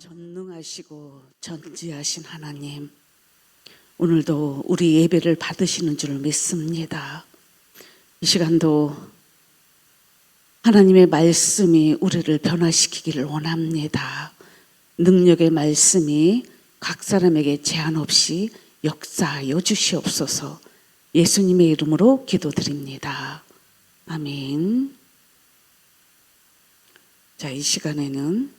전능하시고 전지하신 하나님, 오늘도 우리 예배를 받으시는 줄 믿습니다. 이 시간도 하나님의 말씀이 우리를 변화시키기를 원합니다. 능력의 말씀이 각 사람에게 제한 없이 역사하여 주시옵소서. 예수님의 이름으로 기도드립니다. 아멘. 자, 이 시간에는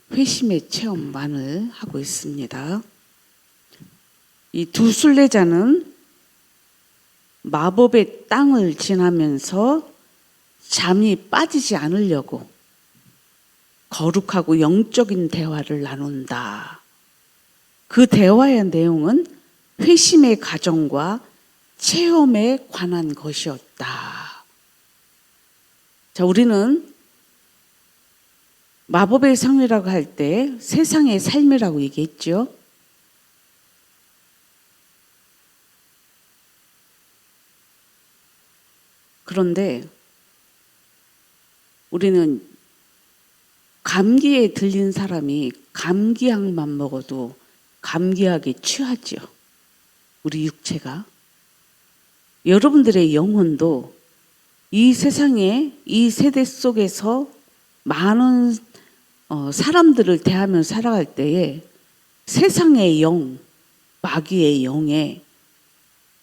회심의 체험만을 하고 있습니다. 이 두 순례자는 마법의 땅을 지나면서 잠이 빠지지 않으려고 거룩하고 영적인 대화를 나눈다. 그 대화의 내용은 회심의 과정과 체험에 관한 것이었다. 자, 우리는 마법의 삶이라고 할 때 세상의 삶이라고 얘기했죠. 그런데 우리는 감기에 들린 사람이 감기약만 먹어도 감기약에 취하죠. 우리 육체가. 여러분들의 영혼도 이 세상에, 이 세대 속에서 많은 사람들을 대하면서 살아갈 때에 세상의 영, 마귀의 영에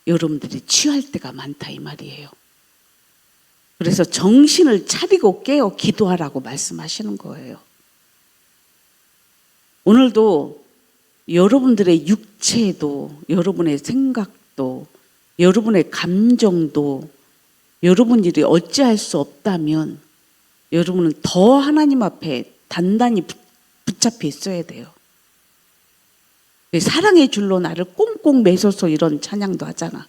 여러분들이 취할 때가 많다 이 말이에요. 그래서 정신을 차리고 깨어 기도하라고 말씀하시는 거예요. 오늘도 여러분들의 육체도, 여러분의 생각도, 여러분의 감정도 여러분들이 어찌할 수 없다면 여러분은 더 하나님 앞에 단단히 붙잡혀 있어야 돼요. 사랑의 줄로 나를 꽁꽁 매서서 이런 찬양도 하잖아.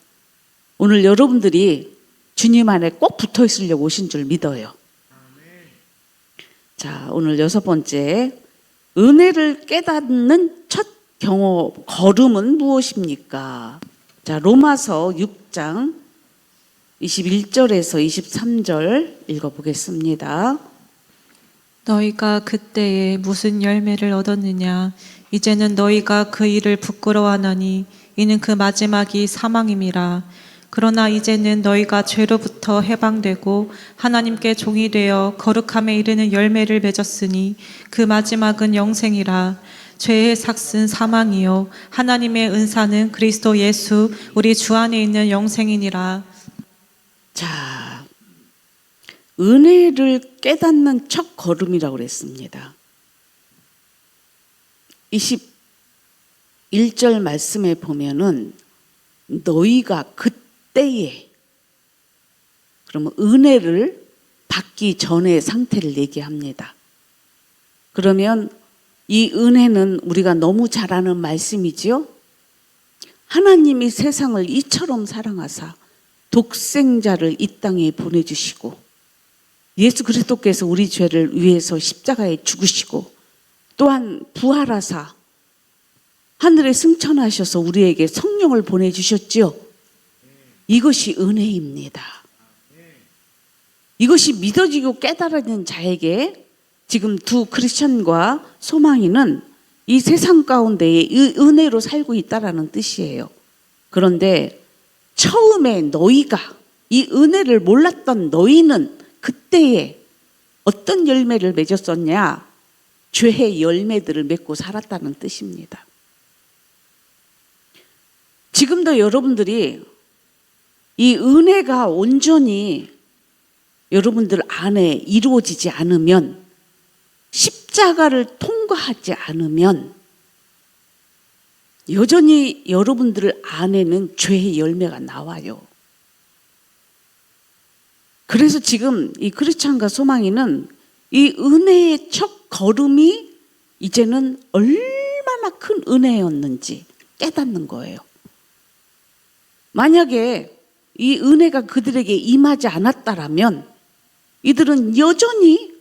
오늘 여러분들이 주님 안에 꼭 붙어 있으려고 오신 줄 믿어요. 자, 오늘 6번째, 은혜를 깨닫는 첫 걸음은 무엇입니까? 자, 로마서 6장 21절에서 23절 읽어보겠습니다. 너희가 그때에 무슨 열매를 얻었느냐? 이제는 너희가 그 일을 부끄러워하나니 이는 그 마지막이 사망임이라. 그러나 이제는 너희가 죄로부터 해방되고 하나님께 종이 되어 거룩함에 이르는 열매를 맺었으니 그 마지막은 영생이라. 죄의 삭은 사망이요 하나님의 은사는 그리스도 예수 우리 주 안에 있는 영생이니라. 자, 은혜를 깨닫는 첫 걸음이라고 그랬습니다. 21절 말씀에 보면은 너희가 그때에, 그러면 은혜를 받기 전의 상태를 얘기합니다. 그러면 이 은혜는 우리가 너무 잘 아는 말씀이지요. 하나님이 세상을 이처럼 사랑하사 독생자를 이 땅에 보내주시고 예수 그리스도께서 우리 죄를 위해서 십자가에 죽으시고 또한 부활하사 하늘에 승천하셔서 우리에게 성령을 보내주셨지요. 이것이 은혜입니다. 이것이 믿어지고 깨달아진 자에게 지금 두 크리스천과 소망이는 이 세상 가운데에 이 은혜로 살고 있다라는 뜻이에요. 그런데 처음에 너희가 이 은혜를 몰랐던 너희는 그때에 어떤 열매를 맺었었냐? 죄의 열매들을 맺고 살았다는 뜻입니다. 지금도 여러분들이 이 은혜가 온전히 여러분들 안에 이루어지지 않으면, 십자가를 통과하지 않으면 여전히 여러분들 안에는 죄의 열매가 나와요. 그래서 지금 이 크리스찬과 소망이는 이 은혜의 첫 걸음이 이제는 얼마나 큰 은혜였는지 깨닫는 거예요. 만약에 이 은혜가 그들에게 임하지 않았다라면 이들은 여전히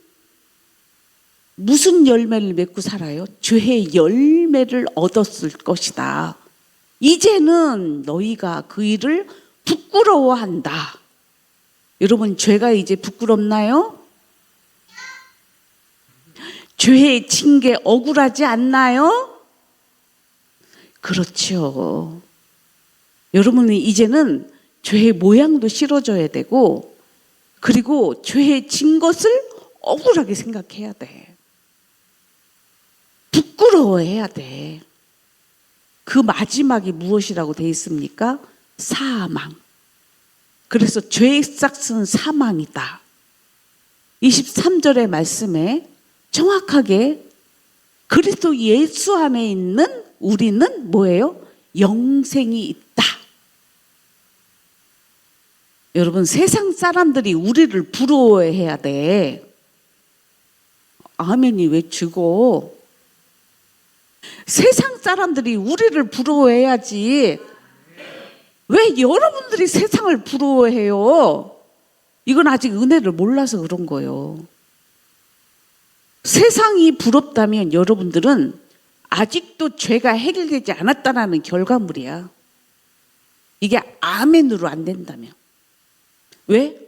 무슨 열매를 맺고 살아요? 죄의 열매를 얻었을 것이다. 이제는 너희가 그 일을 부끄러워한다. 여러분, 죄가 이제 부끄럽나요? 죄에 진 게 억울하지 않나요? 그렇죠. 여러분은 이제는 죄의 모양도 싫어져야 되고, 그리고 죄에 진 것을 억울하게 생각해야 돼. 부끄러워해야 돼. 그 마지막이 무엇이라고 돼 있습니까? 사망. 그래서 죄의 싹은 사망이다. 23절의 말씀에 정확하게 그리스도 예수 안에 있는 우리는 뭐예요? 영생이 있다. 여러분, 세상 사람들이 우리를 부러워해야 돼. 아멘이 왜 죽어? 세상 사람들이 우리를 부러워해야지. 왜 여러분들이 세상을 부러워해요? 이건 아직 은혜를 몰라서 그런 거예요. 세상이 부럽다면 여러분들은 아직도 죄가 해결되지 않았다는 결과물이야. 이게 아멘으로 안 된다면. 왜?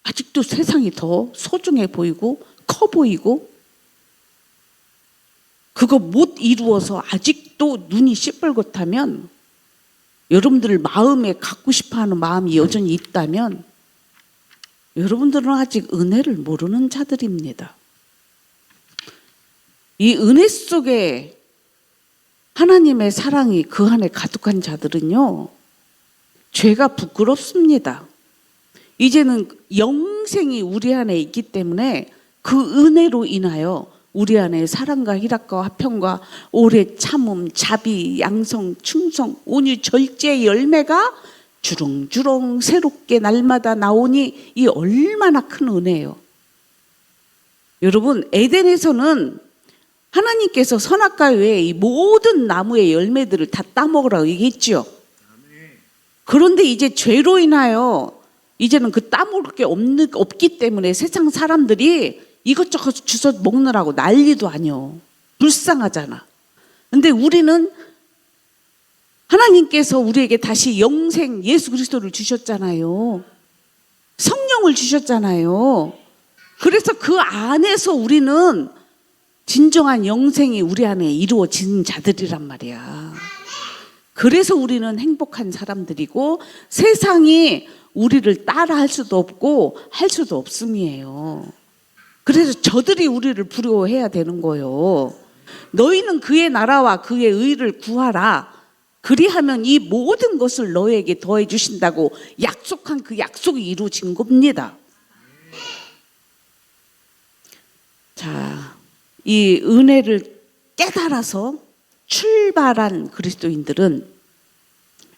아직도 세상이 더 소중해 보이고 커 보이고 그거 못 이루어서 아직도 눈이 시뻘겋다면, 여러분들 마음에 갖고 싶어하는 마음이 여전히 있다면 여러분들은 아직 은혜를 모르는 자들입니다. 이 은혜 속에 하나님의 사랑이 그 안에 가득한 자들은요, 죄가 부끄럽습니다. 이제는 영생이 우리 안에 있기 때문에 그 은혜로 인하여 우리 안에 사랑과 희락과 화평과 오래 참음, 자비, 양성, 충성, 온유, 절제의 열매가 주렁주렁 새롭게 날마다 나오니 이 얼마나 큰 은혜예요. 여러분, 에덴에서는 하나님께서 선악과 외에 이 모든 나무의 열매들을 다 따먹으라고 얘기했죠. 그런데 이제 죄로 인하여 이제는 그 따먹을 게 없기 때문에 세상 사람들이 이것저것 주워 먹느라고 난리도 아니요. 불쌍하잖아. 근데 우리는 하나님께서 우리에게 다시 영생 예수 그리스도를 주셨잖아요. 성령을 주셨잖아요. 그래서 그 안에서 우리는 진정한 영생이 우리 안에 이루어진 자들이란 말이야. 그래서 우리는 행복한 사람들이고 세상이 우리를 따라 할 수도 없고 할 수도 없음이에요. 그래서 저들이 우리를 부러워해야 되는 거예요. 너희는 그의 나라와 그의 의를 구하라. 그리하면 이 모든 것을 너에게 더해 주신다고 약속한 그 약속이 이루어진 겁니다. 자, 이 은혜를 깨달아서 출발한 그리스도인들은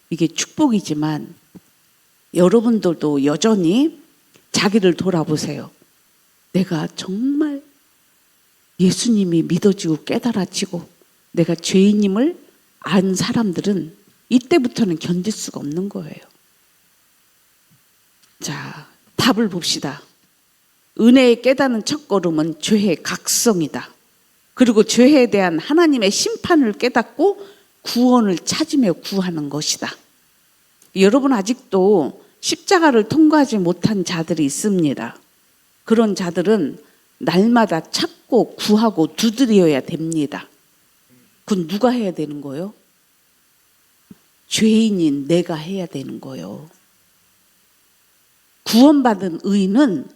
이게 축복이지만 여러분들도 여전히 자기를 돌아보세요. 내가 정말 예수님이 믿어지고 깨달아지고 내가 죄인임을 안 사람들은 이때부터는 견딜 수가 없는 거예요. 자, 답을 봅시다. 은혜에 깨닫는 첫걸음은 죄의 각성이다. 그리고 죄에 대한 하나님의 심판을 깨닫고 구원을 찾으며 구하는 것이다. 여러분, 아직도 십자가를 통과하지 못한 자들이 있습니다. 그런 자들은 날마다 찾고 구하고 두드려야 됩니다. 그건 누가 해야 되는 거예요? 죄인인 내가 해야 되는 거예요. 구원받은 의인은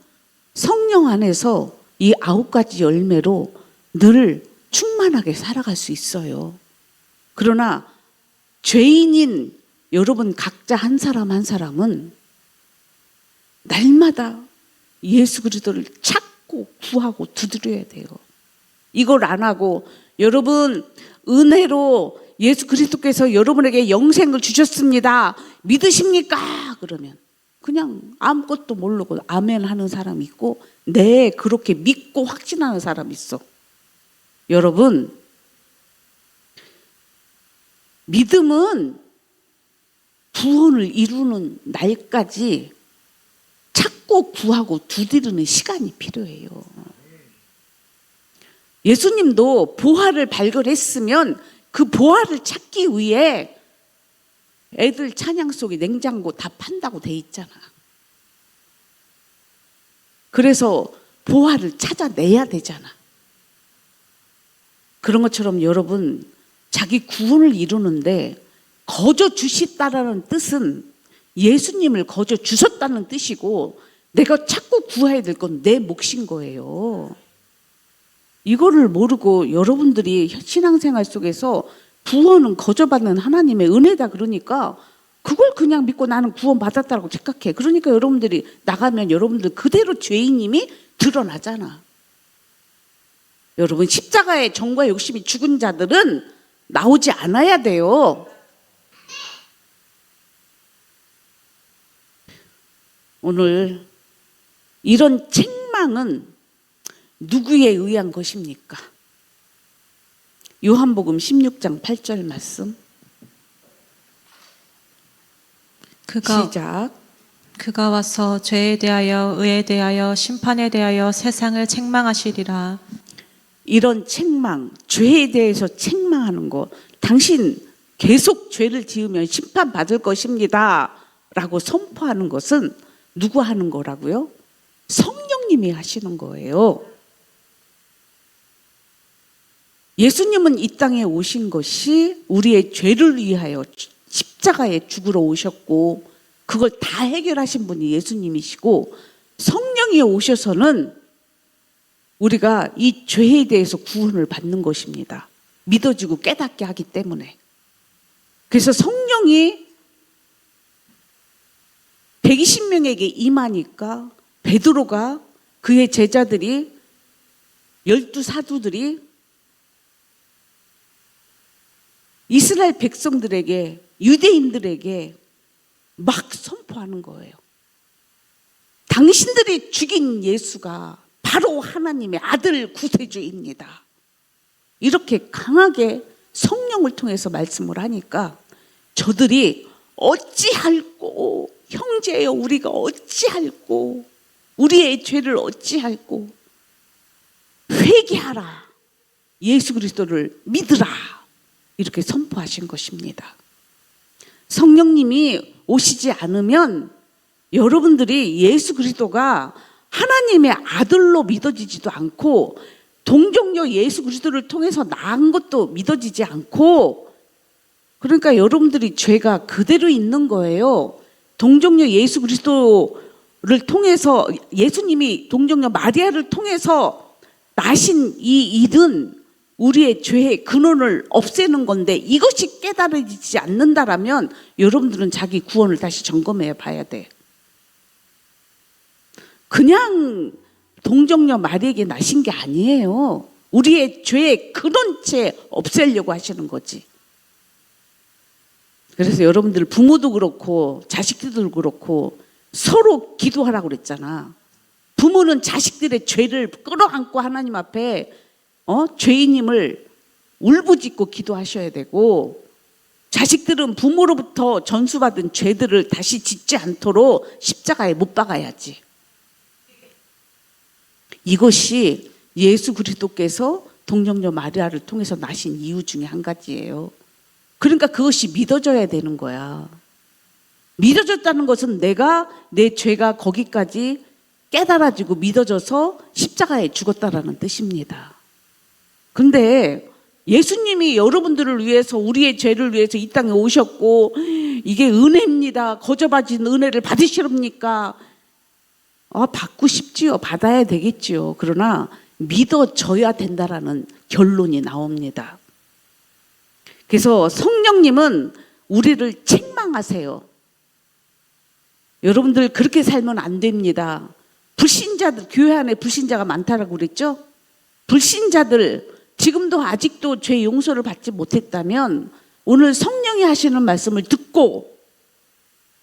성령 안에서 이 9가지 열매로 늘 충만하게 살아갈 수 있어요. 그러나 죄인인 여러분 각자 한 사람 한 사람은 날마다 예수 그리스도를 찾고 구하고 두드려야 돼요. 이걸 안 하고 여러분 은혜로 예수 그리스도께서 여러분에게 영생을 주셨습니다. 믿으십니까? 그러면 그냥 아무것도 모르고 아멘 하는 사람이 있고 네 그렇게 믿고 확신하는 사람이 있어. 여러분 믿음은 구원을 이루는 날까지 찾고 구하고 두드리는 시간이 필요해요. 예수님도 보화를 발견했으면 그 보화를 찾기 위해 애들 찬양 속에 냉장고 다 판다고 돼 있잖아. 그래서 보화를 찾아내야 되잖아. 그런 것처럼 여러분 자기 구원을 이루는데 거저 주시다라는 뜻은 예수님을 거저 주셨다는 뜻이고 내가 자꾸 구해야 될 건 내 몫인 거예요. 이거를 모르고 여러분들이 신앙생활 속에서 구원은 거저 받는 하나님의 은혜다 그러니까 그걸 그냥 믿고 나는 구원 받았다고 생각해. 그러니까 여러분들이 나가면 여러분들 그대로 죄인임이 드러나잖아. 여러분 십자가의 정과 욕심이 죽은 자들은 나오지 않아야 돼요. 오늘 이런 책망은 누구에 의한 것입니까? 요한복음 16장 8절 말씀. 시작. 그가 와서 죄에 대하여 의에 대하여 심판에 대하여 세상을 책망하시리라. 이런 책망, 죄에 대해서 책망하는 거, 당신 계속 죄를 지으면 심판받을 것입니다 라고 선포하는 것은 누구 하는 거라고요? 성령님이 하시는 거예요. 예수님은 이 땅에 오신 것이 우리의 죄를 위하여 십자가에 죽으러 오셨고 그걸 다 해결하신 분이 예수님이시고 성령이 오셔서는 우리가 이 죄에 대해서 구원을 받는 것입니다. 믿어지고 깨닫게 하기 때문에. 그래서 성령이 120명에게 임하니까 베드로가 그의 제자들이 12사도들이 이스라엘 백성들에게 유대인들에게 막 선포하는 거예요. 당신들이 죽인 예수가 바로 하나님의 아들 구세주입니다. 이렇게 강하게 성령을 통해서 말씀을 하니까 저들이 어찌할꼬 형제여 우리가 어찌할꼬 우리의 죄를 어찌할꼬 회개하라 예수 그리스도를 믿으라 이렇게 선포하신 것입니다. 성령님이 오시지 않으면 여러분들이 예수 그리스도가 하나님의 아들로 믿어지지도 않고 동정녀 예수 그리스도를 통해서 낳은 것도 믿어지지 않고 그러니까 여러분들이 죄가 그대로 있는 거예요. 동정녀 예수 그리스도를 통해서 예수님이 동정녀 마리아를 통해서 나신 이 일은 우리의 죄의 근원을 없애는 건데 이것이 깨달아지지 않는다라면 여러분들은 자기 구원을 다시 점검해 봐야 돼. 그냥 동정녀 마리아에게 나신 게 아니에요. 우리의 죄의 근원체 없애려고 하시는 거지. 그래서 여러분들 부모도 그렇고 자식들도 그렇고 서로 기도하라고 그랬잖아. 부모는 자식들의 죄를 끌어안고 하나님 앞에 죄인임을 울부짖고 기도하셔야 되고 자식들은 부모로부터 전수받은 죄들을 다시 짓지 않도록 십자가에 못 박아야지. 이것이 예수 그리스도께서 동정녀 마리아를 통해서 나신 이유 중에 한 가지예요. 그러니까 그것이 믿어져야 되는 거야. 믿어졌다는 것은 내가 내 죄가 거기까지 깨달아지고 믿어져서 십자가에 죽었다라는 뜻입니다. 근데 예수님이 여러분들을 위해서 우리의 죄를 위해서 이 땅에 오셨고 이게 은혜입니다. 거저받은 은혜를 받으시렵니까? 받고 싶지요. 받아야 되겠지요. 그러나 믿어져야 된다라는 결론이 나옵니다. 그래서 성령님은 우리를 책망하세요. 여러분들 그렇게 살면 안 됩니다. 불신자들, 교회 안에 불신자가 많다라고 그랬죠? 불신자들 지금도 아직도 죄 용서를 받지 못했다면 오늘 성령이 하시는 말씀을 듣고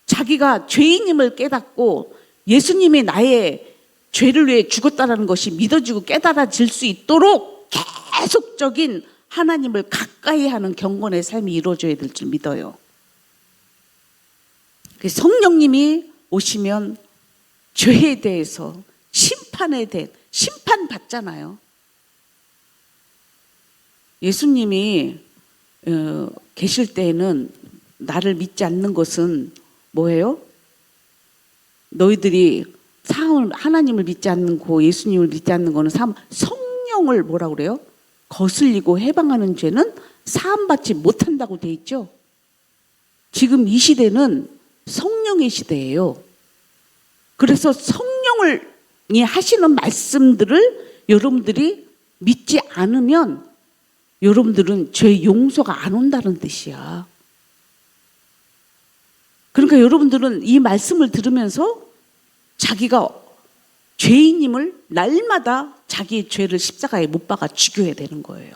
자기가 죄인임을 깨닫고 예수님이 나의 죄를 위해 죽었다는 것이 믿어지고 깨달아질 수 있도록 계속적인 하나님을 가까이 하는 경건의 삶이 이루어져야 될 줄 믿어요. 성령님이 오시면 죄에 대해서 심판에 대해 심판받잖아요. 예수님이 계실 때에는 나를 믿지 않는 것은 뭐예요? 너희들이 하나님을 믿지 않고 예수님을 믿지 않는 거는 성령을 뭐라고 그래요? 거슬리고 해방하는 죄는 사함받지 못한다고 돼 있죠. 지금 이 시대는 성령의 시대예요. 그래서 성령이 하시는 말씀들을 여러분들이 믿지 않으면 여러분들은 죄 용서가 안 온다는 뜻이야. 그러니까 여러분들은 이 말씀을 들으면서 자기가 죄인임을 날마다 자기의 죄를 십자가에 못 박아 죽여야 되는 거예요.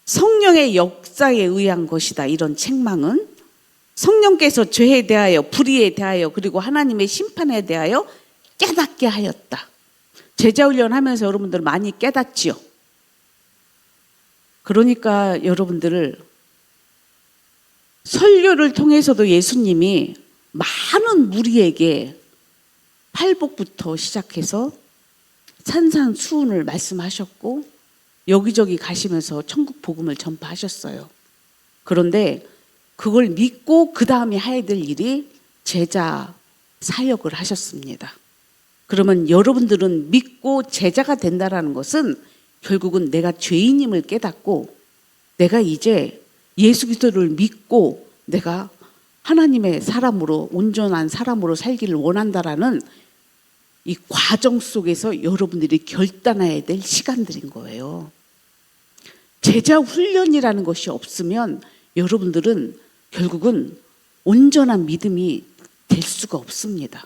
성령의 역사에 의한 것이다. 이런 책망은 성령께서 죄에 대하여, 불의에 대하여, 그리고 하나님의 심판에 대하여 깨닫게 하였다. 제자훈련 하면서 여러분들 많이 깨닫지요. 그러니까 여러분들을 설교를 통해서도 예수님이 많은 무리에게 팔복부터 시작해서 산산수훈을 말씀하셨고 여기저기 가시면서 천국 복음을 전파하셨어요. 그런데 그걸 믿고 그 다음에 해야 될 일이 제자 사역을 하셨습니다. 그러면 여러분들은 믿고 제자가 된다라는 것은 결국은 내가 죄인임을 깨닫고 내가 이제 예수 그리스도를 믿고 내가 하나님의 사람으로, 온전한 사람으로 살기를 원한다라는 이 과정 속에서 여러분들이 결단해야 될 시간들인 거예요. 제자 훈련이라는 것이 없으면 여러분들은 결국은 온전한 믿음이 될 수가 없습니다.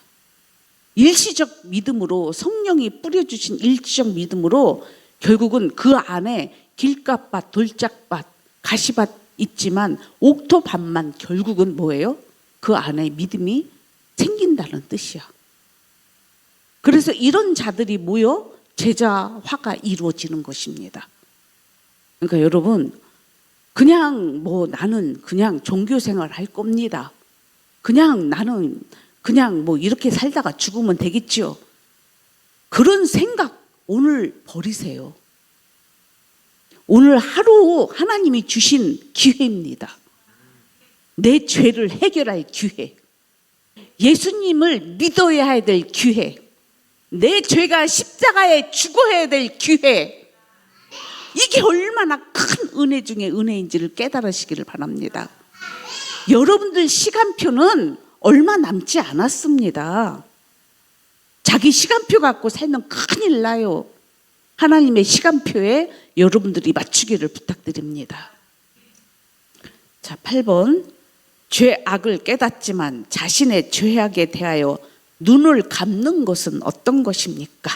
일시적 믿음으로, 성령이 뿌려주신 일시적 믿음으로 결국은 그 안에 길가밭, 돌짝밭, 가시밭 있지만 옥토밭만 결국은 뭐예요? 그 안에 믿음이 생긴다는 뜻이야. 그래서 이런 자들이 모여 제자화가 이루어지는 것입니다. 그러니까 여러분, 그냥 나는 그냥 종교생활 할 겁니다. 나는 그냥 이렇게 살다가 죽으면 되겠지요. 그런 생각 오늘 버리세요. 오늘 하루 하나님이 주신 기회입니다. 내 죄를 해결할 기회. 예수님을 믿어야 될 기회. 내 죄가 십자가에 죽어야 될 기회. 이게 얼마나 큰 은혜 중에 은혜인지를 깨달으시기를 바랍니다. 여러분들 시간표는 얼마 남지 않았습니다. 자기 시간표 갖고 살면 큰일 나요. 하나님의 시간표에 여러분들이 맞추기를 부탁드립니다. 자, 8번. 죄악을 깨닫지만 자신의 죄악에 대하여 눈을 감는 것은 어떤 것입니까?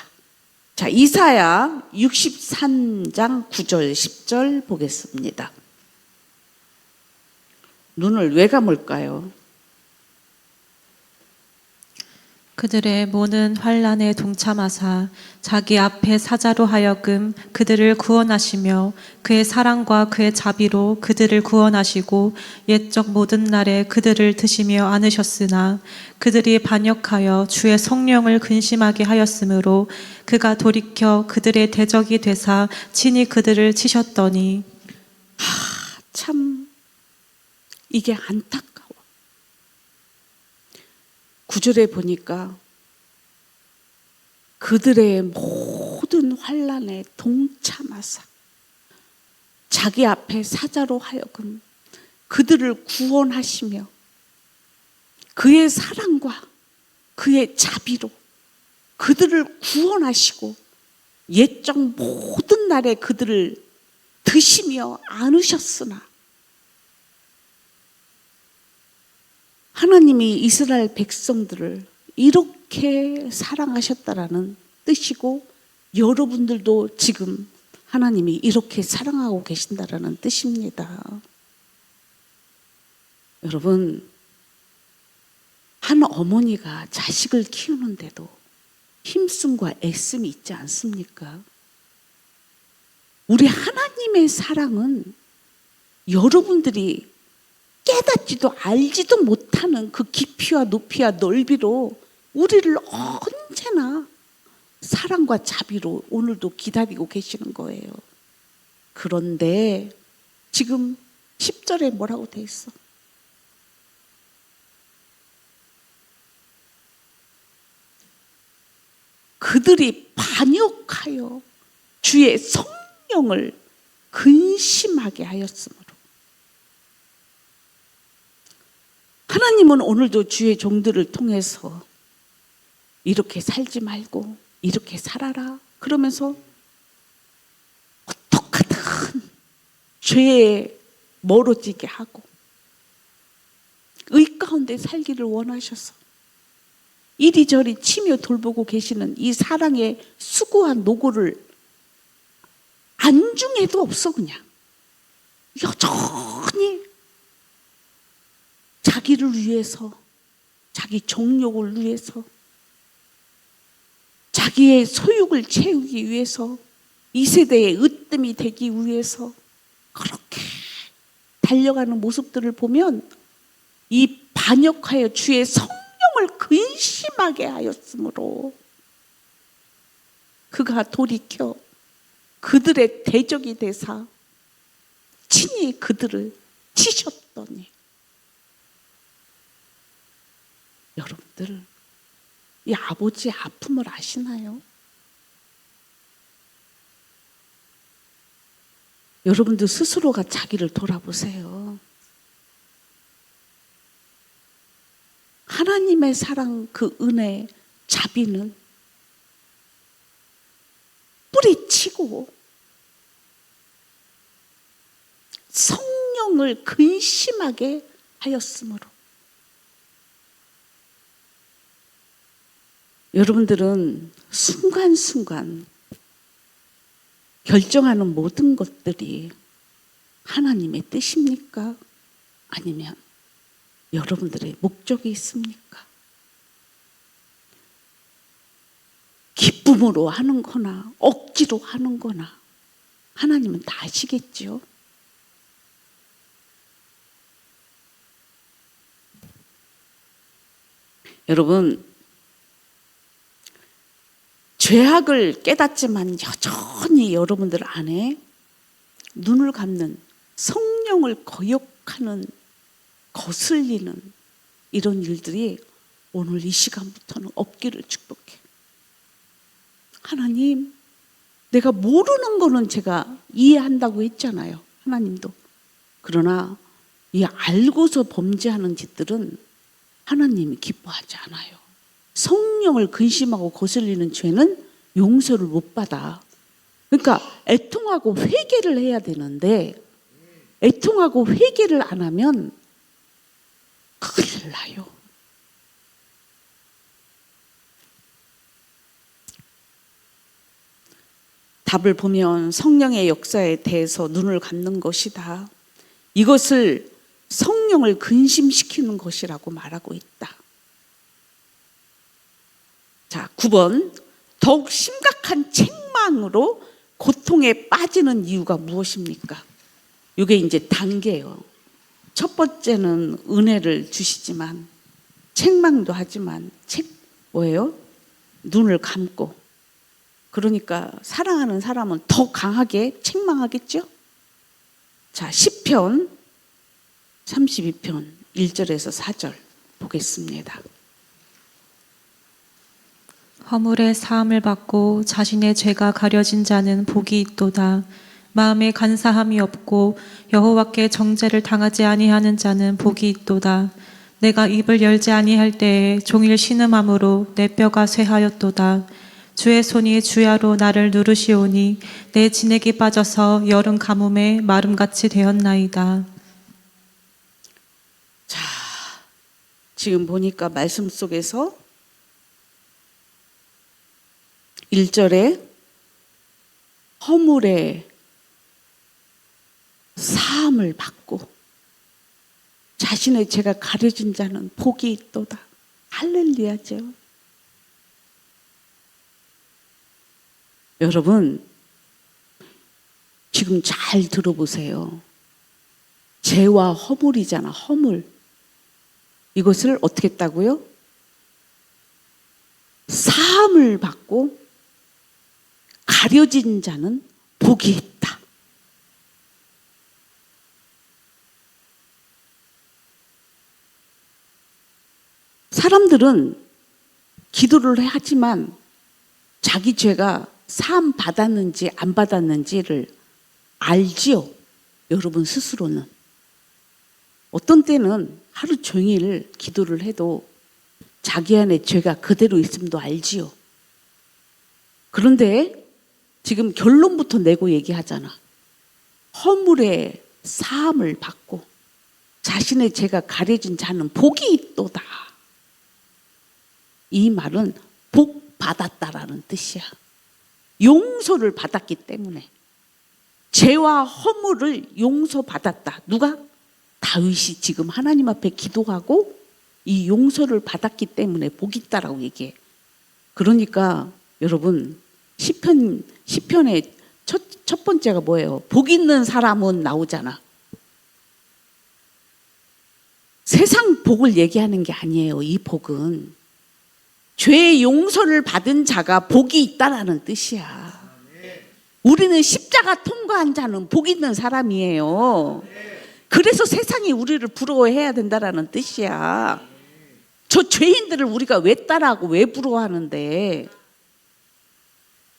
자, 이사야 63장 9절 10절 보겠습니다. 눈을 왜 감을까요? 그들의 모든 환난에 동참하사 자기 앞에 사자로 하여금 그들을 구원하시며 그의 사랑과 그의 자비로 그들을 구원하시고 옛적 모든 날에 그들을 드시며 안으셨으나 그들이 반역하여 주의 성령을 근심하게 하였으므로 그가 돌이켜 그들의 대적이 되사 친히 그들을 치셨더니. 참 이게 안타까워. 9절에 보니까 그들의 모든 환난에 동참하사 자기 앞에 사자로 하여금 그들을 구원하시며 그의 사랑과 그의 자비로 그들을 구원하시고 옛적 모든 날에 그들을 드시며 안으셨으나 하나님이 이스라엘 백성들을 이렇게 사랑하셨다라는 뜻이고 여러분들도 지금 하나님이 이렇게 사랑하고 계신다라는 뜻입니다. 여러분, 한 어머니가 자식을 키우는데도 힘씀과 애씀이 있지 않습니까? 우리 하나님의 사랑은 여러분들이 깨닫지도 알지도 못하는 그 깊이와 높이와 넓이로 우리를 언제나 사랑과 자비로 오늘도 기다리고 계시는 거예요. 그런데 지금 10절에 뭐라고 돼 있어? 그들이 반역하여 주의 성령을 근심하게 하였으므로. 하나님은 오늘도 주의 종들을 통해서 이렇게 살지 말고 이렇게 살아라 그러면서 어떻게든 죄에 멀어지게 하고 의 가운데 살기를 원하셔서 이리저리 치며 돌보고 계시는 이 사랑의 수고한 노고를 안중에도 없어. 그냥 여전히 자기를 위해서, 자기 정욕을 위해서, 자기의 소욕을 채우기 위해서, 이 세대의 으뜸이 되기 위해서 그렇게 달려가는 모습들을 보면 이 반역하여 주의 성령을 근심하게 하였으므로 그가 돌이켜 그들의 대적이 되사 친히 그들을 치셨더니. 여러분들, 이 아버지의 아픔을 아시나요? 여러분들 스스로가 자기를 돌아보세요. 하나님의 사랑, 그 은혜, 자비는 뿌리치고 성령을 근심하게 하였으므로. 여러분들은 순간순간 결정하는 모든 것들이 하나님의 뜻입니까? 아니면 여러분들의 목적이 있습니까? 기쁨으로 하는 거나 억지로 하는 거나 하나님은 다 아시겠죠? 여러분, 죄악을 깨닫지만 여전히 여러분들 안에 눈을 감는 성령을 거역하는, 거슬리는 이런 일들이 오늘 이 시간부터는 없기를 축복해. 하나님, 내가 모르는 거는 제가 이해한다고 했잖아요. 하나님도. 그러나 이 알고서 범죄하는 짓들은 하나님이 기뻐하지 않아요. 성령을 근심하고 거슬리는 죄는 용서를 못 받아. 그러니까 애통하고 회개를 해야 되는데 애통하고 회개를 안 하면 큰일 나요. 답을 보면 성령의 역사에 대해서 눈을 감는 것이다. 이것을 성령을 근심시키는 것이라고 말하고 있다. 자, 9번. 더욱 심각한 책망으로 고통에 빠지는 이유가 무엇입니까? 이게 이제 단계예요. 첫 번째는 은혜를 주시지만 책망도 하지만 뭐예요? 눈을 감고. 그러니까 사랑하는 사람은 더 강하게 책망하겠죠? 자, 시편 32편 1절에서 4절 보겠습니다. 허물의 사함을 받고 자신의 죄가 가려진 자는 복이 있도다. 마음에 간사함이 없고 여호와께 정죄를 당하지 아니하는 자는 복이 있도다. 내가 입을 열지 아니할 때에 종일 신음함으로 내 뼈가 쇠하였도다. 주의 손이 주야로 나를 누르시오니 내 진액이 빠져서 여름 가뭄에 마름같이 되었나이다. 자, 지금 보니까 말씀 속에서 1절에 허물의 사함을 받고 자신의 죄가 가려진 자는 복이 있도다. 할렐루야죠. 여러분, 지금 잘 들어보세요. 죄와 허물이잖아. 허물. 이것을 어떻게 했다고요? 사함을 받고 가려진 자는 복이 있다. 사람들은 기도를 하지만 자기 죄가 사함 받았는지 안 받았는지를 알지요. 여러분 스스로는. 어떤 때는 하루 종일 기도를 해도 자기 안에 죄가 그대로 있음도 알지요. 그런데 지금 결론부터 내고 얘기하잖아. 허물의 사함을 받고 자신의 죄가 가려진 자는 복이 있도다. 이 말은 복 받았다라는 뜻이야. 용서를 받았기 때문에. 죄와 허물을 용서받았다. 누가? 다윗이 지금 하나님 앞에 기도하고 이 용서를 받았기 때문에 복이 있다라고 얘기해. 그러니까 여러분 시편의 첫 번째가 뭐예요? 복 있는 사람은 나오잖아. 세상 복을 얘기하는 게 아니에요. 이 복은 죄의 용서를 받은 자가 복이 있다라는 뜻이야. 우리는 십자가 통과한 자는 복 있는 사람이에요. 그래서 세상이 우리를 부러워해야 된다라는 뜻이야. 저 죄인들을 우리가 왜 따라하고 왜 부러워하는데.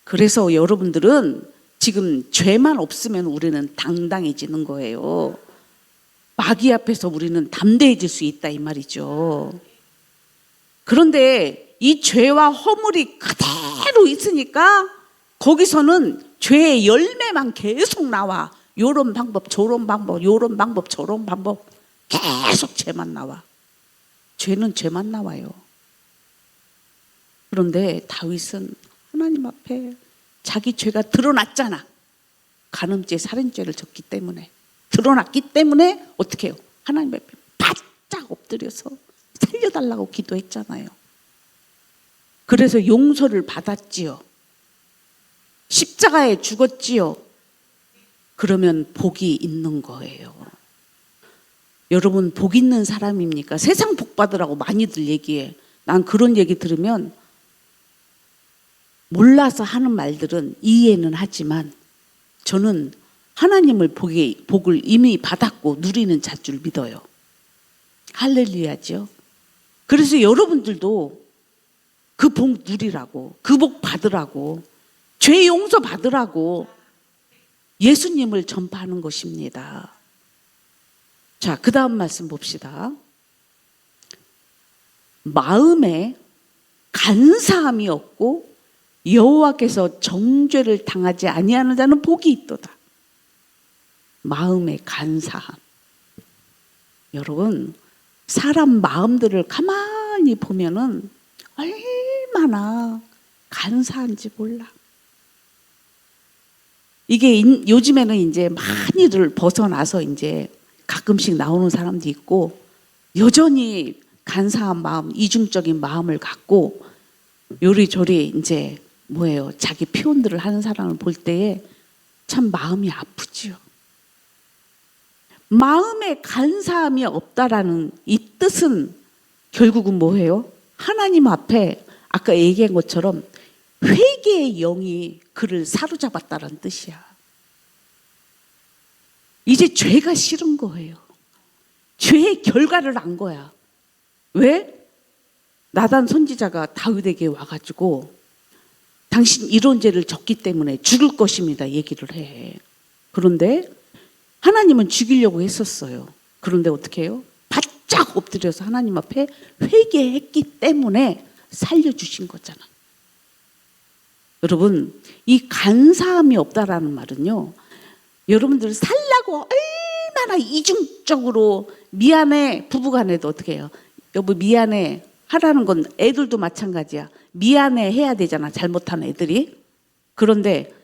그래서 여러분들은 지금 죄만 없으면 우리는 당당해지는 거예요. 마귀 앞에서 우리는 담대해질 수 있다 이 말이죠. 그런데 이 죄와 허물이 그대로 있으니까 거기서는 죄의 열매만 계속 나와. 요런 방법 저런 방법 요런 방법 저런 방법 계속 죄만 나와. 죄는 죄만 나와요. 그런데 다윗은 하나님 앞에 자기 죄가 드러났잖아. 간음죄 살인죄를 졌기 때문에. 드러났기 때문에 어떻게 해요? 하나님 앞에 바짝 엎드려서 살려달라고 기도했잖아요. 그래서 용서를 받았지요. 십자가에 죽었지요. 그러면 복이 있는 거예요. 여러분 복 있는 사람입니까? 세상 복 받으라고 많이들 얘기해. 난 그런 얘기 들으면 몰라서 하는 말들은 이해는 하지만 저는 하나님을 복을 이미 받았고 누리는 자 줄 믿어요. 할렐루야죠. 그래서 여러분들도 그 복 누리라고, 그 복 받으라고, 죄 용서 받으라고 예수님을 전파하는 것입니다. 자, 그 다음 말씀 봅시다. 마음에 간사함이 없고 여호와께서 정죄를 당하지 아니하는 자는 복이 있도다. 마음의 간사함. 여러분 사람 마음들을 가만히 보면은 얼마나 간사한지 몰라. 이게 요즘에는 이제 많이들 벗어나서 이제 가끔씩 나오는 사람도 있고 여전히 간사한 마음, 이중적인 마음을 갖고 요리조리 이제 뭐예요? 자기 표현들을 하는 사람을 볼 때에 참 마음이 아프지요. 마음에 간사함이 없다라는 이 뜻은 결국은 뭐예요? 하나님 앞에 아까 얘기한 것처럼 회개의 영이 그를 사로잡았다는 뜻이야. 이제 죄가 싫은 거예요. 죄의 결과를 안 거야. 왜? 나단 선지자가 다윗에게 와가지고 당신 이런 죄를 졌기 때문에 죽을 것입니다 얘기를 해. 그런데 하나님은 죽이려고 했었어요. 그런데 어떻게 해요? 바짝 엎드려서 하나님 앞에 회개했기 때문에 살려주신 거잖아. 여러분 이 간사함이 없다라는 말은요, 여러분들 살라고 얼마나 이중적으로 미안해, 부부간에도 어떻게 해요? 여보 미안해 하라는 건 애들도 마찬가지야. 미안해 해야 되잖아, 잘못한 애들이. 그런데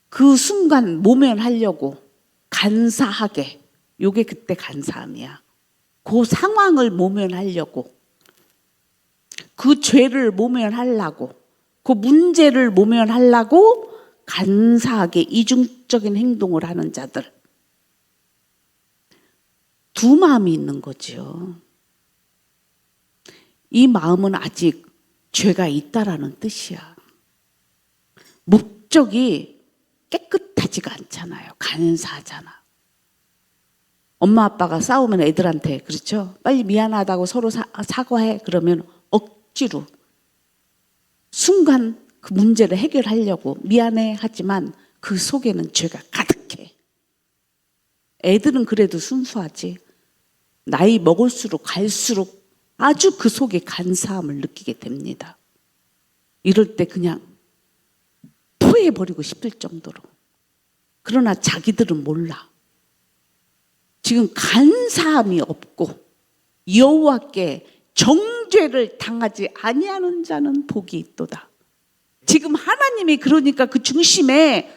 그 순간 모면하려고 간사하게, 요게 그때 간사함이야. 그 상황을 모면하려고, 그 죄를 모면하려고, 그 문제를 모면하려고 간사하게 이중적인 행동을 하는 자들. 두 마음이 있는 거죠. 이 마음은 아직 죄가 있다라는 뜻이야. 목적이 깨끗하지가 않잖아요. 간사하잖아. 엄마 아빠가 싸우면 애들한테 그렇죠? 빨리 미안하다고 서로 사과해. 그러면 억지로 순간 그 문제를 해결하려고 미안해 하지만 그 속에는 죄가 가득해. 애들은 그래도 순수하지. 나이 먹을수록 갈수록 아주 그 속에 간사함을 느끼게 됩니다. 이럴 때 그냥 토해버리고 싶을 정도로. 그러나 자기들은 몰라. 지금 간사함이 없고 여호와께 정죄를 당하지 아니하는 자는 복이 있도다. 지금 하나님이 그러니까 그 중심에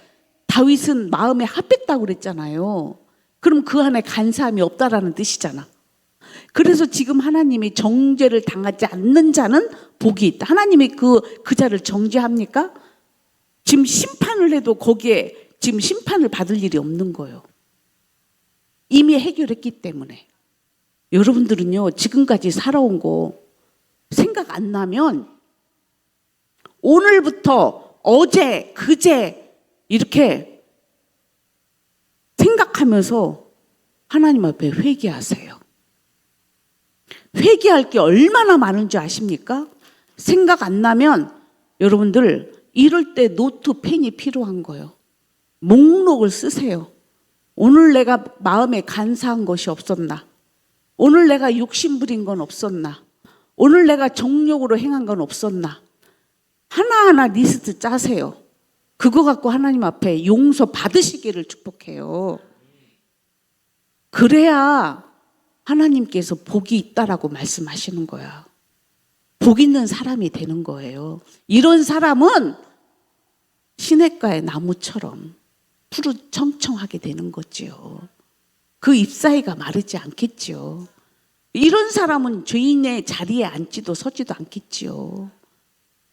다윗은 마음에 합했다고 그랬잖아요. 그럼 그 안에 간사함이 없다라는 뜻이잖아. 그래서 지금 하나님이 정죄를 당하지 않는 자는 복이 있다. 하나님이 그 자를 정죄합니까? 지금 심판을 해도 거기에 지금 심판을 받을 일이 없는 거예요. 이미 해결했기 때문에. 여러분들은요, 지금까지 살아온 거 생각 안 나면 오늘부터 어제, 그제 이렇게 생각하면서 하나님 앞에 회개하세요. 회개할 게 얼마나 많은 줄 아십니까? 생각 안 나면 여러분들 이럴 때 노트 펜이 필요한 거예요. 목록을 쓰세요. 오늘 내가 마음에 간사한 것이 없었나? 오늘 내가 욕심부린 건 없었나? 오늘 내가 정욕으로 행한 건 없었나? 하나하나 리스트 짜세요. 그거 갖고 하나님 앞에 용서 받으시기를 축복해요. 그래야 하나님께서 복이 있다라고 말씀하시는 거야. 복 있는 사람이 되는 거예요. 이런 사람은 시냇가의 나무처럼 푸르청청하게 되는 거지요. 그 잎사귀가 마르지 않겠지요. 이런 사람은 죄인의 자리에 앉지도 서지도 않겠지요.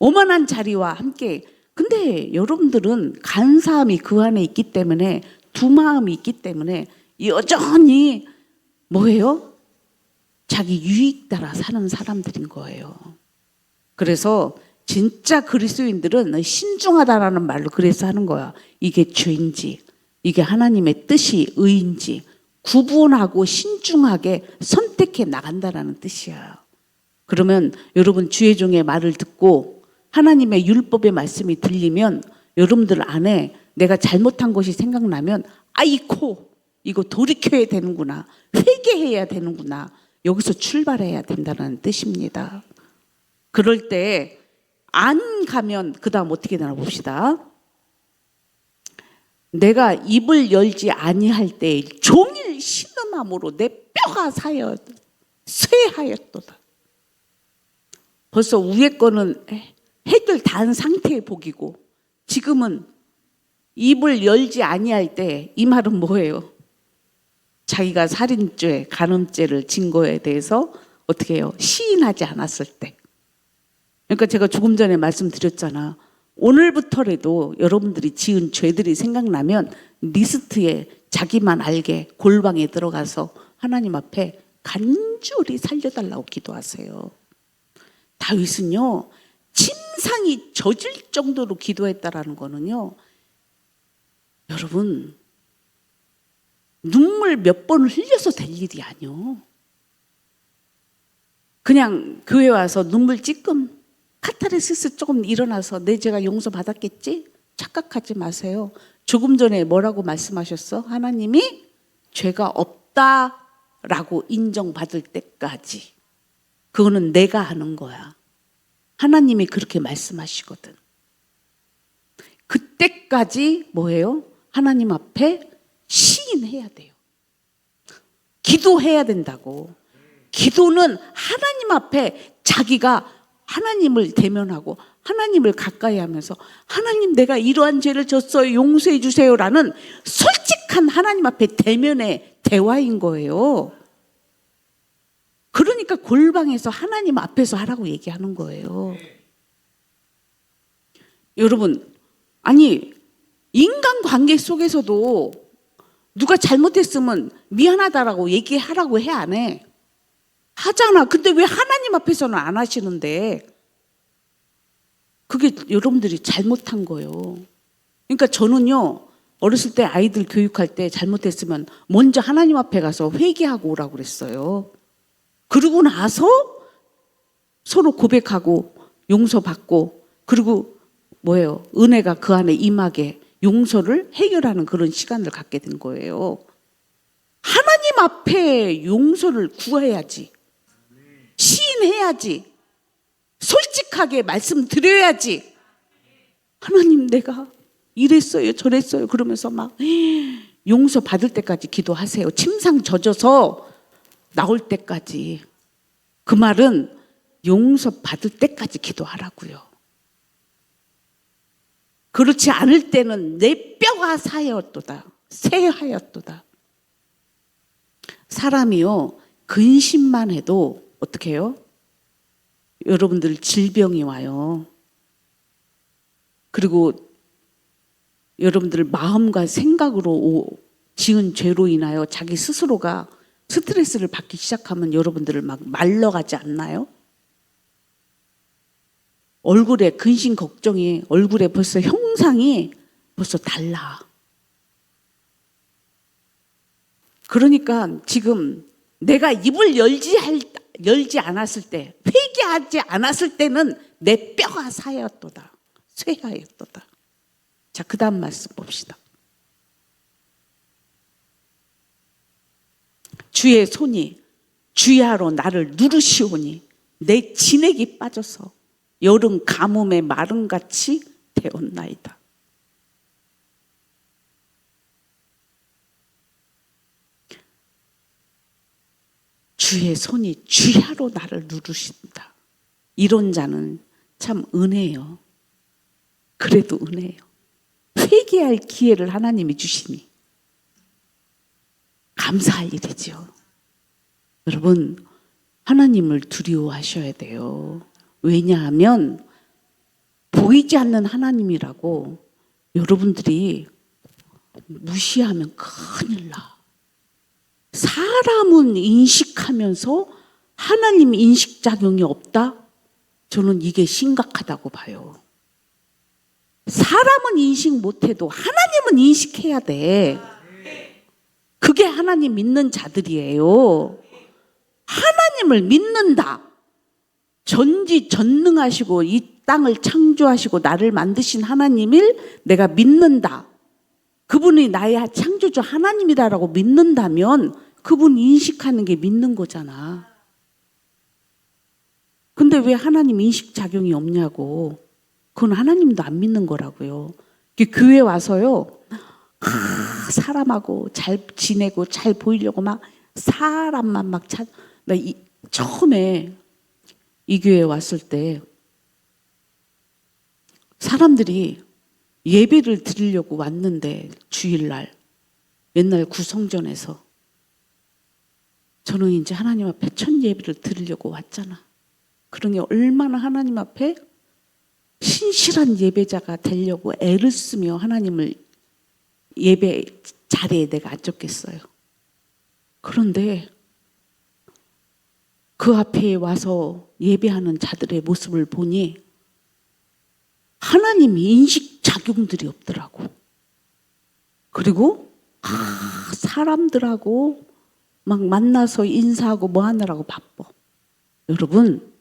오만한 자리와 함께. 근데 여러분들은 간사함이 그 안에 있기 때문에, 두 마음이 있기 때문에 여전히 뭐예요? 자기 유익 따라 사는 사람들인 거예요. 그래서 진짜 그리스도인들은 신중하다라는 말로 그래서 하는 거야. 이게 죄인지, 이게 하나님의 뜻이 의인지 구분하고 신중하게 선택해 나간다라는 뜻이야. 그러면 여러분 주의 종의 말을 듣고 하나님의 율법의 말씀이 들리면 여러분들 안에 내가 잘못한 것이 생각나면 아이코, 이거 돌이켜야 되는구나, 회개해야 되는구나, 여기서 출발해야 된다는 뜻입니다. 그럴 때 안 가면 그 다음 어떻게 되나 봅시다. 내가 입을 열지 아니할 때 종일 신음함으로 내 뼈가 쇠하였도다. 벌써 위에 거는 해결 다 한 상태의 복이고, 지금은 입을 열지 아니할 때 이 말은 뭐예요? 자기가 살인죄, 간음죄를 진 거에 대해서 어떻게 해요? 시인하지 않았을 때. 그러니까 제가 조금 전에 말씀드렸잖아. 오늘부터라도 여러분들이 지은 죄들이 생각나면 리스트에 자기만 알게 골방에 들어가서 하나님 앞에 간절히 살려달라고 기도하세요. 다윗은요, 침상이 젖을 정도로 기도했다라는 거는요, 여러분 눈물 몇 번을 흘려서 될 일이 아니요. 그냥 교회 와서 눈물 찔끔 카타르시스 조금 일어나서 내 죄가 용서받았겠지? 착각하지 마세요. 조금 전에 뭐라고 말씀하셨어? 하나님이 죄가 없다라고 인정받을 때까지. 그거는 내가 하는 거야. 하나님이 그렇게 말씀하시거든. 그때까지 뭐예요? 하나님 앞에 시인해야 돼요. 기도해야 된다고. 기도는 하나님 앞에 자기가 하나님을 대면하고 하나님을 가까이 하면서 하나님, 내가 이러한 죄를 졌어요, 용서해 주세요라는 솔직한 하나님 앞에 대면의 대화인 거예요. 그러니까 골방에서 하나님 앞에서 하라고 얘기하는 거예요. 여러분, 아니 인간관계 속에서도 누가 잘못했으면 미안하다라고 얘기하라고 해, 안 해? 하잖아. 근데 왜 하나님 앞에서는 안 하시는데? 그게 여러분들이 잘못한 거예요. 그러니까 저는요, 어렸을 때 아이들 교육할 때 잘못했으면 먼저 하나님 앞에 가서 회개하고 오라고 그랬어요. 그러고 나서 서로 고백하고 용서받고, 그리고 뭐예요? 은혜가 그 안에 임하게 용서를 해결하는 그런 시간을 갖게 된 거예요. 하나님 앞에 용서를 구해야지. 시인해야지. 솔직하게 말씀드려야지. 하나님, 내가 이랬어요, 저랬어요. 그러면서 막 용서 받을 때까지 기도하세요. 침상 젖어서 나올 때까지. 그 말은 용서 받을 때까지 기도하라고요. 그렇지 않을 때는 내 뼈가 사하였도다. 쇠하였도다. 사람이요, 근심만 해도 어떻게 해요? 여러분들 질병이 와요. 그리고 여러분들 마음과 생각으로 지은 죄로 인하여 자기 스스로가 스트레스를 받기 시작하면 여러분들을 막 말러가지 않나요? 얼굴에 근심 걱정이 얼굴에 벌써 형상이 벌써 달라. 그러니까 지금 내가 입을 열지 않았을 때, 회개하지 않았을 때는 내 뼈가 사였도다. 쇠하였도다. 자, 그 다음 말씀 봅시다. 주의 손이 주야로 나를 누르시오니 내 진액이 빠져서 여름 가뭄의 마름같이 되었나이다. 주의 손이 주야로 나를 누르신다. 이런 자는 참 은혜예요. 그래도 은혜예요. 회개할 기회를 하나님이 주시니 감사할 일이죠. 여러분, 하나님을 두려워하셔야 돼요. 왜냐하면 보이지 않는 하나님이라고 여러분들이 무시하면 큰일 나. 사람은 인식하면서 하나님 인식작용이 없다? 저는 이게 심각하다고 봐요. 사람은 인식 못해도 하나님은 인식해야 돼. 그게 하나님 믿는 자들이에요. 하나님을 믿는다. 전지전능하시고 이 땅을 창조하시고 나를 만드신 하나님을 내가 믿는다. 그분이 나의 창조주 하나님이다라고 믿는다면 그분 인식하는 게 믿는 거잖아. 근데 왜 하나님 인식작용이 없냐고. 그건 하나님도 안 믿는 거라고요. 교회 와서요, 사람하고 잘 지내고 잘 보이려고 막 사람만 막 나 처음에 이 교회에 왔을 때 사람들이 예배를 드리려고 왔는데 주일날 옛날 구성전에서 저는 이제 하나님 앞에 첫 예배를 드리려고 왔잖아. 그러니 얼마나 하나님 앞에 신실한 예배자가 되려고 애를 쓰며 하나님을 예배 자리에 내가 앉았겠어요. 그런데 그 앞에 와서 예배하는 자들의 모습을 보니 하나님 인식 작용들이 없더라고. 그리고 사람들하고 막 만나서 인사하고 뭐 하느라고 바빠. 여러분,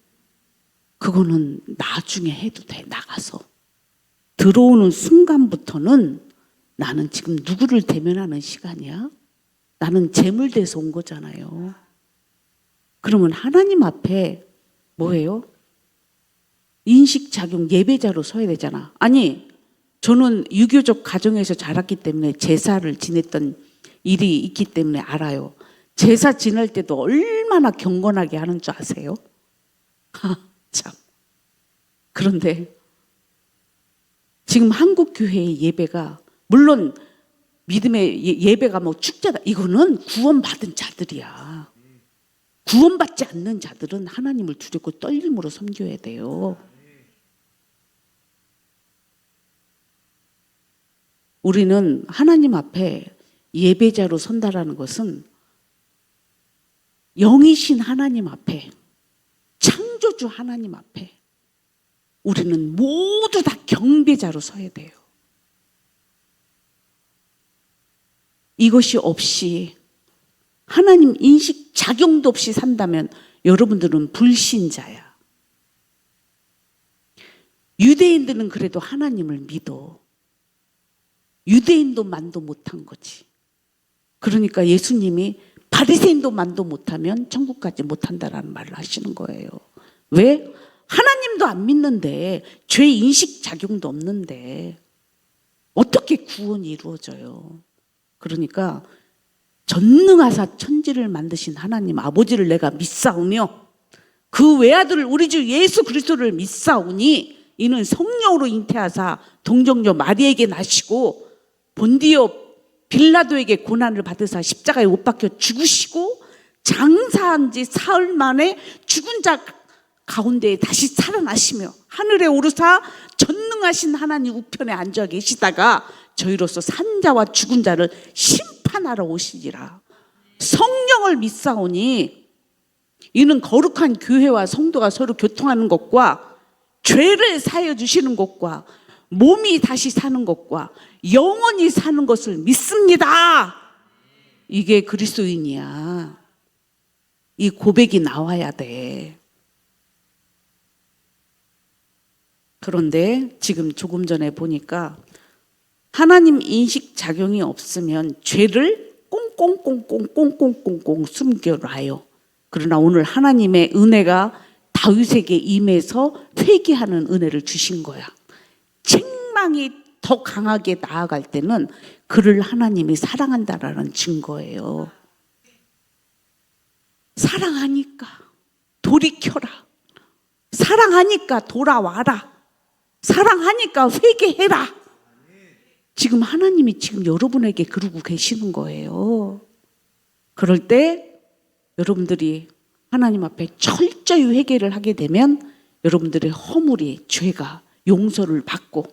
그거는 나중에 해도 돼. 나가서 들어오는 순간부터는 나는 지금 누구를 대면하는 시간이야? 나는 재물돼서 온 거잖아요. 그러면 하나님 앞에 뭐예요? 인식작용 예배자로 서야 되잖아. 아니, 저는 유교적 가정에서 자랐기 때문에 제사를 지냈던 일이 있기 때문에 알아요. 제사 지낼 때도 얼마나 경건하게 하는 줄 아세요? 참. 그런데 지금 한국 교회의 예배가 물론 믿음의 예배가 뭐 축제다. 이거는 구원받은 자들이야. 구원받지 않는 자들은 하나님을 두렵고 떨림으로 섬겨야 돼요. 우리는 하나님 앞에 예배자로 선다라는 것은 영이신 하나님 앞에, 창조주 하나님 앞에 우리는 모두 다 경배자로 서야 돼요. 이것이 없이 하나님 인식 작용도 없이 산다면 여러분들은 불신자야. 유대인들은 그래도 하나님을 믿어. 유대인도 만도 못한 거지. 그러니까 예수님이 바리새인도 만도 못하면 천국까지 못한다라는 말을 하시는 거예요. 왜? 하나님도 안 믿는데, 죄 인식 작용도 없는데 어떻게 구원이 이루어져요? 그러니까 전능하사 천지를 만드신 하나님 아버지를 내가 믿사오며 그 외아들을 우리 주 예수 그리스도를 믿사오니 이는 성령으로 잉태하사 동정녀 마리에게 나시고 본디오 빌라도에게 고난을 받으사 십자가에 못 박혀 죽으시고 장사한 지 사흘 만에 죽은 자 가운데에 다시 살아나시며 하늘에 오르사 전능하신 하나님 우편에 앉아 계시다가 저희로서 산 자와 죽은 자를 심판하러 오시리라. 성령을 믿사오니 이는 거룩한 교회와 성도가 서로 교통하는 것과 죄를 사하여 주시는 것과 몸이 다시 사는 것과 영원히 사는 것을 믿습니다. 이게 그리스도인이야. 이 고백이 나와야 돼. 그런데 지금 조금 전에 보니까 하나님 인식 작용이 없으면 죄를 꽁꽁꽁꽁꽁꽁꽁꽁 숨겨놔요. 그러나 오늘 하나님의 은혜가 다윗에게 임해서 회개하는 은혜를 주신 거야. 책망이 더 강하게 나아갈 때는 그를 하나님이 사랑한다라는 증거예요. 사랑하니까 돌이켜라. 사랑하니까 돌아와라. 사랑하니까 회개해라. 지금 하나님이 지금 여러분에게 그러고 계시는 거예요. 그럴 때 여러분들이 하나님 앞에 철저히 회개를 하게 되면 여러분들의 허물이, 죄가 용서를 받고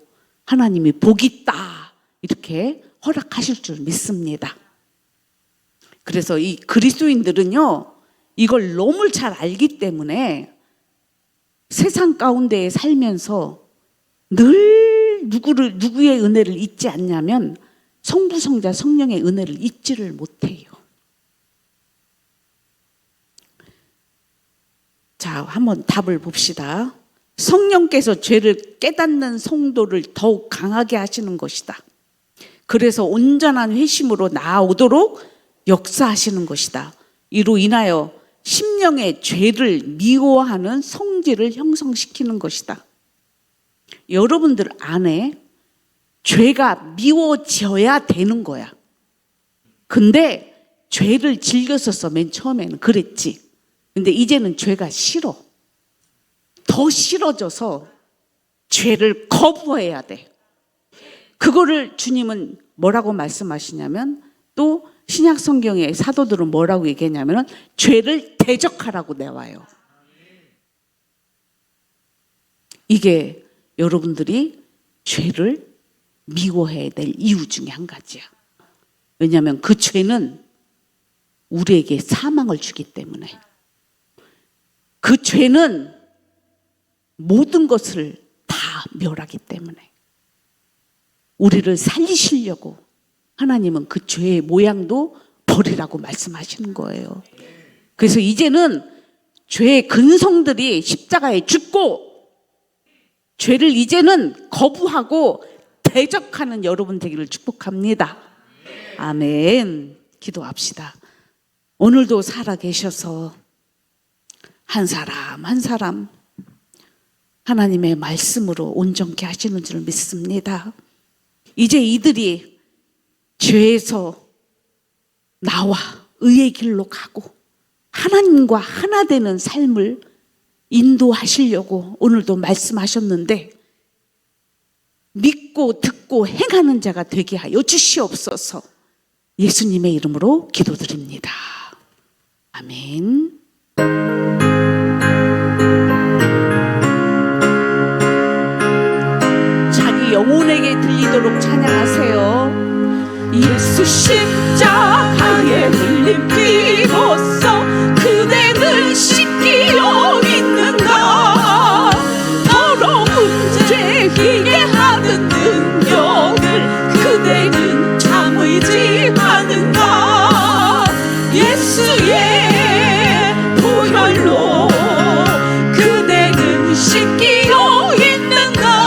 하나님이 복 있다 이렇게 허락하실 줄 믿습니다. 그래서 이 그리스도인들은요, 이걸 너무 잘 알기 때문에 세상 가운데에 살면서 늘 누구의 은혜를 잊지 않냐면 성부, 성자, 성령의 은혜를 잊지를 못해요. 자, 한번 답을 봅시다. 성령께서 죄를 깨닫는 성도를 더욱 강하게 하시는 것이다. 그래서 온전한 회심으로 나아오도록 역사하시는 것이다. 이로 인하여 심령의 죄를 미워하는 성질을 형성시키는 것이다. 여러분들 안에 죄가 미워져야 되는 거야. 근데 죄를 즐겼었어. 맨 처음에는 그랬지. 근데 이제는 죄가 싫어. 더 싫어져서 죄를 거부해야 돼. 그거를 주님은 뭐라고 말씀하시냐면, 또 신약 성경의 사도들은 뭐라고 얘기했냐면 죄를 대적하라고 내와요. 이게 여러분들이 죄를 미워해야 될 이유 중에 한 가지야. 왜냐하면 그 죄는 우리에게 사망을 주기 때문에. 그 죄는 모든 것을 다 멸하기 때문에. 우리를 살리시려고 하나님은 그 죄의 모양도 버리라고 말씀하시는 거예요. 그래서 이제는 죄의 근성들이 십자가에 죽고 죄를 이제는 거부하고 대적하는 여러분 되기를 축복합니다. 아멘. 기도합시다. 오늘도 살아계셔서 한 사람 한 사람 하나님의 말씀으로 온전케 하시는 줄 믿습니다. 이제 이들이 죄에서 나와 의의 길로 가고 하나님과 하나 되는 삶을 인도하시려고 오늘도 말씀하셨는데, 믿고 듣고 행하는 자가 되게 하여 주시옵소서. 예수님의 이름으로 기도드립니다. 아멘. 자기 영혼에게 들리도록 찬양하세요. 예수 십자가에 흘린 피로써 그대는 씻기어 있는가. 더러운 죄 희게 하는 능력을 그대는 참 의지하는가. 예수의 보혈로 그대는 씻기어 있는가.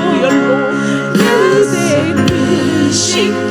부열로 그대 뜻이